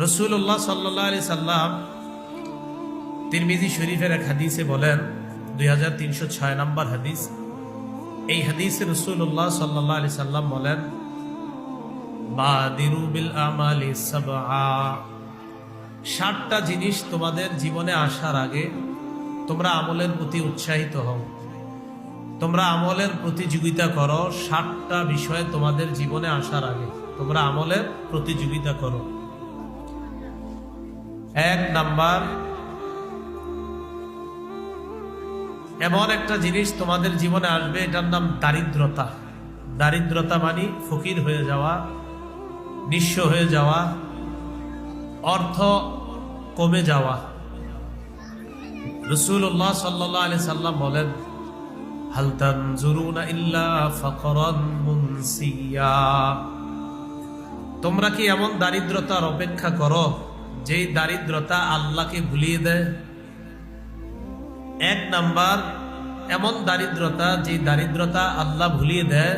রাসূলুল্লাহ সাল্লাল্লাহু আলাইহি সাল্লাম তিরমিজি শরীফের এক হাদিসে বলেন, 2306 নম্বর হাদিস। এই হাদিসে রাসূলুল্লাহ সাল্লাল্লাহু আলাইহি সাল্লাম বলেন, বাদিরু বিল আমালি সাবআ, 7টা জিনিস তোমাদের জীবনে আসার আগে তোমরা আমলের প্রতি উৎসাহিত হও, তোমরা আমলের প্রতিযোগিতা করো। 7টা বিষয় তোমাদের জীবনে আসার আগে তোমরা আমলের প্রতিযোগিতা করো। 1 নাম্বার, এমন একটা জিনিস তোমাদের জীবনে আসবে, এটার নাম দারিদ্রতা। দারিদ্রতা মানে ফকির হয়ে যাওয়া, নিঃস্ব হয়ে যাওয়া, অর্থ কমে যাওয়া। রাসূলুল্লাহ সাল্লাল্লাহু আলাইহি সাল্লাম বলেন, হাল তানজুরুনা ইল্লা ফাকরান মুনসিয়া, তোমরা কি এমন দারিদ্রতার অপেক্ষা করো যেই দারিদ্রতা আল্লাহকে ভুলিয়ে দেয়? 1 নাম্বার, এমন দারিদ্রতা যে দারিদ্রতা আল্লাহ ভুলিয়ে দেয়।